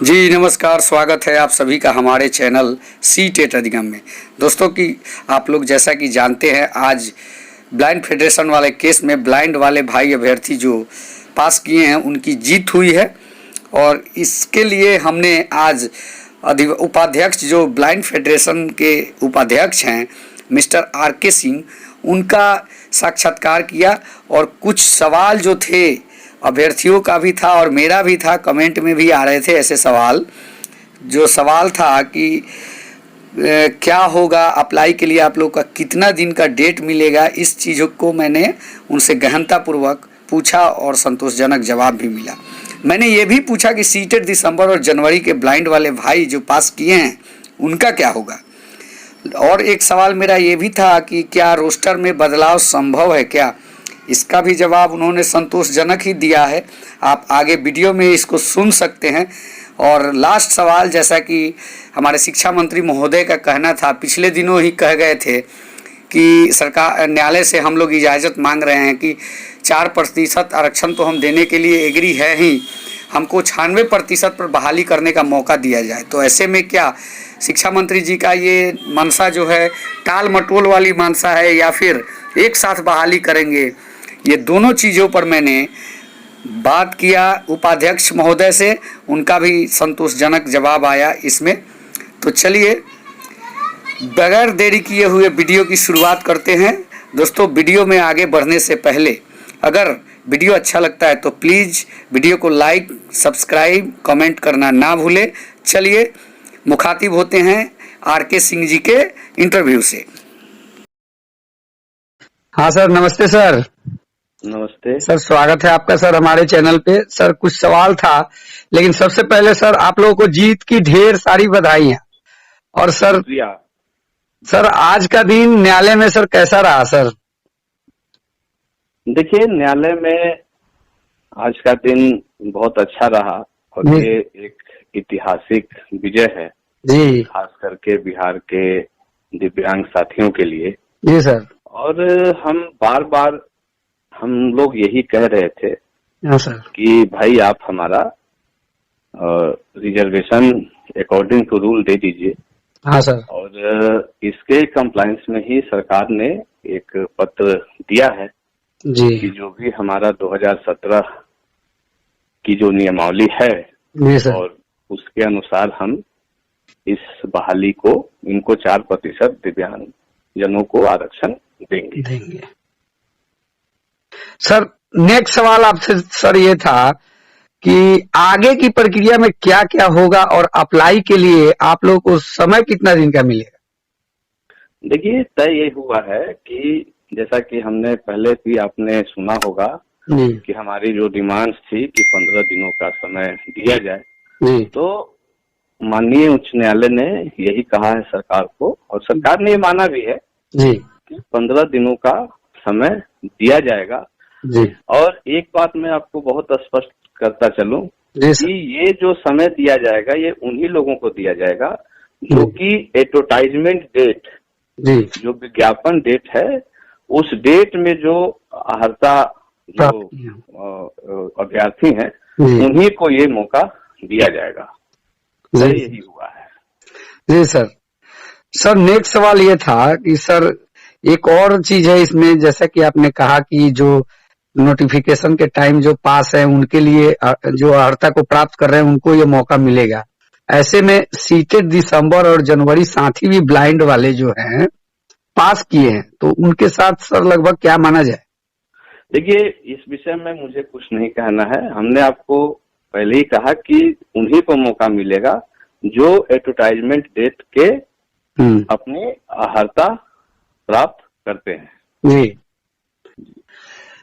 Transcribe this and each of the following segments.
जी नमस्कार, स्वागत है आप सभी का हमारे चैनल सी टेट अधिगम में। दोस्तों की आप लोग जैसा कि जानते हैं, आज ब्लाइंड फेडरेशन वाले केस में ब्लाइंड वाले भाई अभ्यर्थी जो पास किए हैं उनकी जीत हुई है। और इसके लिए हमने आज उपाध्यक्ष जो ब्लाइंड फेडरेशन के उपाध्यक्ष हैं मिस्टर RK सिंह, उनका साक्षात्कार किया और कुछ सवाल जो थे अभ्यर्थियों का भी था और मेरा भी था, कमेंट में भी आ रहे थे ऐसे सवाल। जो सवाल था कि क्या होगा अप्लाई के लिए, आप लोग का कितना दिन का डेट मिलेगा, इस चीज़ों को मैंने उनसे गहनतापूर्वक पूछा और संतोषजनक जवाब भी मिला। मैंने ये भी पूछा कि सीटेट दिसंबर और जनवरी के ब्लाइंड वाले भाई जो पास किए हैं उनका क्या होगा। और एक सवाल मेरा ये भी था कि क्या रोस्टर में बदलाव संभव है क्या, इसका भी जवाब उन्होंने संतोषजनक ही दिया है। आप आगे वीडियो में इसको सुन सकते हैं। और लास्ट सवाल, जैसा कि हमारे शिक्षा मंत्री महोदय का कहना था, पिछले दिनों ही कह गए थे कि सरकार न्यायालय से हम लोग इजाज़त मांग रहे हैं कि 4% आरक्षण तो हम देने के लिए एग्री है ही, हमको 96% पर बहाली करने का मौका दिया जाए। तो ऐसे में क्या शिक्षा मंत्री जी का ये मनसा जो है टाल मटोल वाली मनसा है या फिर एक साथ बहाली करेंगे, ये दोनों चीज़ों पर मैंने बात किया उपाध्यक्ष महोदय से। उनका भी संतोषजनक जवाब आया इसमें। तो चलिए बगैर देरी किए हुए वीडियो की शुरुआत करते हैं। दोस्तों, वीडियो में आगे बढ़ने से पहले अगर वीडियो अच्छा लगता है तो प्लीज़ वीडियो को लाइक, सब्सक्राइब, कमेंट करना ना भूलें। चलिए मुखातिब होते हैं RK सिंह जी के इंटरव्यू से। हाँ सर, नमस्ते सर। नमस्ते सर, स्वागत है आपका सर हमारे चैनल पे। सर कुछ सवाल था, लेकिन सबसे पहले सर आप लोगों को जीत की ढेर सारी बधाइयाँ। और सर आज का दिन न्यायालय में सर कैसा रहा सर? देखिए, न्यायालय में आज का दिन बहुत अच्छा रहा और ये एक ऐतिहासिक विजय है जी, खास करके बिहार के दिव्यांग साथियों के लिए। जी सर। और हम लोग यही कह रहे थे हाँ सर। कि भाई आप हमारा रिजर्वेशन अकॉर्डिंग टू रूल दे दीजिए। हाँ सर। और इसके कंप्लायंस में ही सरकार ने एक पत्र दिया है जी कि जो भी हमारा 2017 की जो नियमावली है जी सर। और उसके अनुसार हम इस बहाली को इनको 4% दिव्यांग जनों को आरक्षण देंगे। सर नेक्स्ट सवाल आपसे सर ये था कि आगे की प्रक्रिया में क्या क्या होगा और अप्लाई के लिए आप लोग को समय कितना दिन का मिलेगा? देखिए, तय ये हुआ है कि जैसा कि हमने पहले भी आपने सुना होगा कि हमारी जो डिमांड्स थी कि 15 दिनों का समय दिया जाए, तो माननीय उच्च न्यायालय ने यही कहा है सरकार को और सरकार ने ये माना भी है कि 15 दिनों का समय दिया जाएगा। और एक बात मैं आपको बहुत स्पष्ट करता चलूं कि ये जो समय दिया जाएगा ये उन्हीं लोगों को दिया जाएगा जो कि एडवर्टाइजमेंट डेट, जो विज्ञापन डेट है, उस डेट में जो अर्हता जो अभ्यर्थी हैं उन्हीं को ये मौका दिया जाएगा। यही हुआ है। जी सर। सर नेक्स्ट सवाल ये था कि सर एक और चीज है इसमें, जैसा कि आपने कहा कि जो नोटिफिकेशन के टाइम जो पास है उनके लिए जो अर्हता को प्राप्त कर रहे हैं उनको ये मौका मिलेगा। ऐसे में सीटेट दिसंबर और जनवरी साथ ही भी ब्लाइंड वाले जो हैं पास किए हैं, तो उनके साथ सर लगभग क्या माना जाए? देखिए, इस विषय में मुझे कुछ नहीं कहना है। हमने आपको पहले ही कहा कि उन्हीं को मौका मिलेगा जो एडवर्टाइजमेंट डेट के अपनी अर्हता प्राप्त करते हैं। जी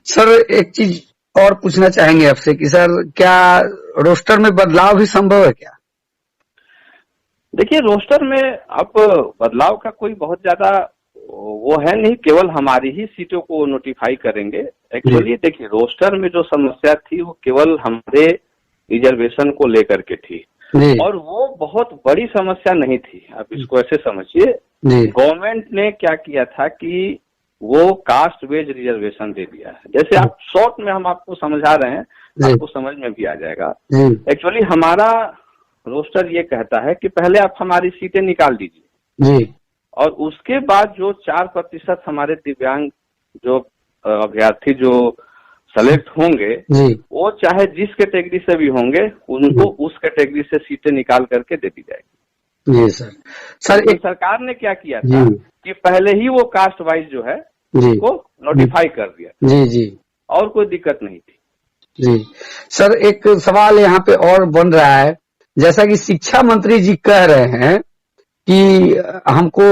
सर एक चीज और पूछना चाहेंगे आपसे कि सर क्या रोस्टर में बदलाव भी संभव है क्या? देखिए, रोस्टर में अब बदलाव का कोई बहुत ज्यादा वो है नहीं, केवल हमारी ही सीटों को नोटिफाई करेंगे। एक्चुअली देखिए, रोस्टर में जो समस्या थी वो केवल हमारे रिजर्वेशन को लेकर के थी और वो बहुत बड़ी समस्या नहीं थी। आप इसको ऐसे समझिए, गवर्नमेंट ने क्या किया था कि वो कास्ट बेस्ड रिजर्वेशन दे दिया है। जैसे आप शॉर्ट में हम आपको समझा रहे हैं, आपको समझ में भी आ जाएगा। एक्चुअली हमारा रोस्टर ये कहता है कि पहले आप हमारी सीटें निकाल दीजिए जी और उसके बाद जो 4% हमारे दिव्यांग जो अभ्यर्थी जो सेलेक्ट होंगे जी वो चाहे जिस कैटेगरी से भी होंगे उनको उस कैटेगरी से सीटें निकाल करके दे दी जाएगी। जी सर। सर तो एक सरकार ने क्या किया था कि पहले ही वो कास्ट वाइज जो है उसको नोटिफाई कर दिया जी जी और कोई दिक्कत नहीं थी। जी सर, एक सवाल यहाँ पे और बन रहा है, जैसा कि शिक्षा मंत्री जी कह रहे हैं कि हमको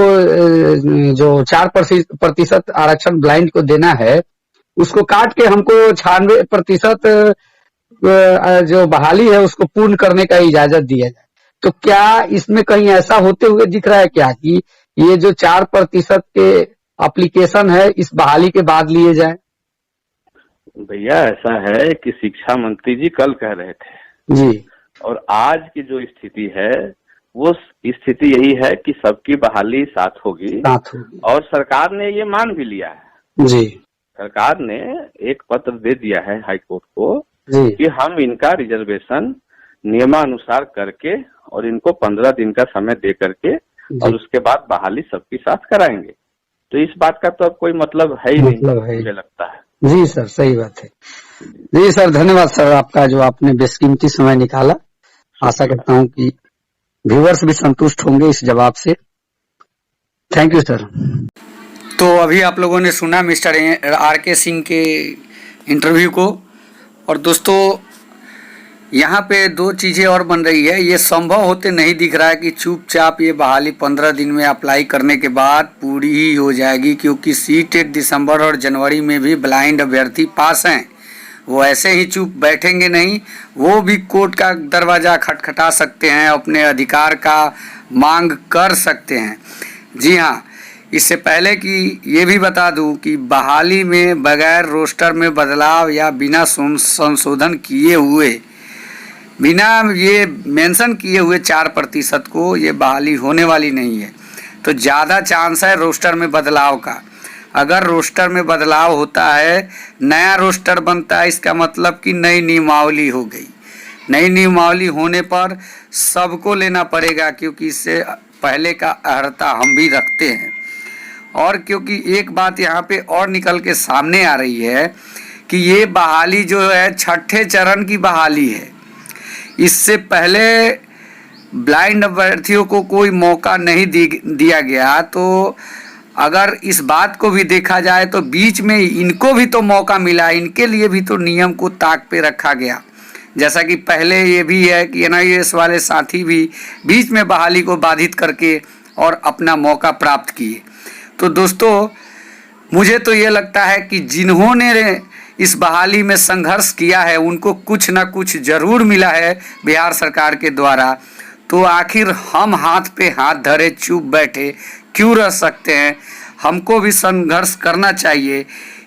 जो 4% आरक्षण ब्लाइंड को देना है उसको काट के हमको 96% जो बहाली है उसको पूर्ण करने का इजाजत दिया जाए। तो क्या इसमें कहीं ऐसा होते हुए दिख रहा है क्या कि ये जो 4% के एप्लीकेशन है इस बहाली के बाद लिए जाए? भैया ऐसा है कि शिक्षा मंत्री जी कल कह रहे थे जी और आज की जो स्थिति है वो स्थिति यही है कि सबकी बहाली साथ होगी और सरकार ने ये मान भी लिया है। जी सरकार ने एक पत्र दे दिया है हाई कोर्ट को जी कि हम इनका रिजर्वेशन नियमानुसार करके और इनको 15 दिन का समय दे करके और उसके बाद बहाली सबके साथ कराएंगे। तो इस बात का तो अब कोई मतलब है ही नहीं, मुझे लगता है। जी सर, सही बात है। जी सर, धन्यवाद सर आपका जो आपने बेशकीमती समय निकाला। आशा करता हूँ कि व्यूअर्स भी संतुष्ट होंगे इस जवाब से। Thank you sir. तो अभी आप लोगों ने सुना मिस्टर RK सिंह के इंटरव्यू को। और दोस्तों यहाँ पे दो चीज़ें और बन रही है, ये संभव होते नहीं दिख रहा है कि चुपचाप ये बहाली 15 दिन में अप्लाई करने के बाद पूरी ही हो जाएगी, क्योंकि सीटेट दिसंबर और जनवरी में भी ब्लाइंड अभ्यर्थी पास हैं। वो ऐसे ही चुप बैठेंगे नहीं, वो भी कोर्ट का दरवाज़ा खटखटा सकते हैं, अपने अधिकार का मांग कर सकते हैं। जी हाँ, इससे पहले कि ये भी बता दूं कि बहाली में बगैर रोस्टर में बदलाव या बिना संशोधन किए हुए, बिना ये मेंशन किए हुए 4% को ये बहाली होने वाली नहीं है। तो ज़्यादा चांस है रोस्टर में बदलाव का। अगर रोस्टर में बदलाव होता है, नया रोस्टर बनता है, इसका मतलब कि नई नियमावली हो गई। नई नियमावली होने पर सबको लेना पड़ेगा, क्योंकि इससे पहले का अर्हता हम भी रखते हैं। और क्योंकि एक बात यहाँ पे और निकल के सामने आ रही है कि ये बहाली जो है 6ठे चरण की बहाली है। इससे पहले ब्लाइंड अभ्यर्थियों को कोई मौका नहीं दिया गया। तो अगर इस बात को भी देखा जाए तो बीच में इनको भी तो मौका मिला, इनके लिए भी तो नियम को ताक पे रखा गया। जैसा कि पहले ये भी है कि NIS वाले साथी भी बीच में बहाली को बाधित करके और अपना मौका प्राप्त किए। तो दोस्तों मुझे तो ये लगता है कि जिन्होंने इस बहाली में संघर्ष किया है उनको कुछ ना कुछ ज़रूर मिला है बिहार सरकार के द्वारा। तो आखिर हम हाथ पे हाथ धरे चुप बैठे क्यों रह सकते हैं? हमको भी संघर्ष करना चाहिए,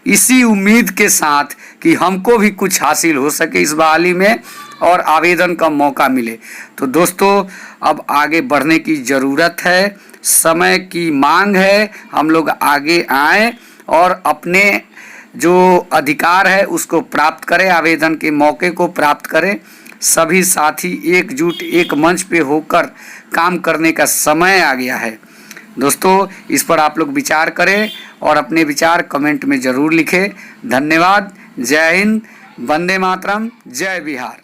इसी उम्मीद के साथ कि हमको भी कुछ हासिल हो सके इस बहाली में और आवेदन का मौका मिले। तो दोस्तों अब आगे बढ़ने की ज़रूरत है, समय की मांग है। हम लोग आगे आएँ और अपने जो अधिकार है उसको प्राप्त करें, आवेदन के मौके को प्राप्त करें। सभी साथी एकजुट एक मंच पे होकर काम करने का समय आ गया है। दोस्तों इस पर आप लोग विचार करें और अपने विचार कमेंट में ज़रूर लिखें। धन्यवाद। जय हिंद, वंदे मातरम, जय बिहार।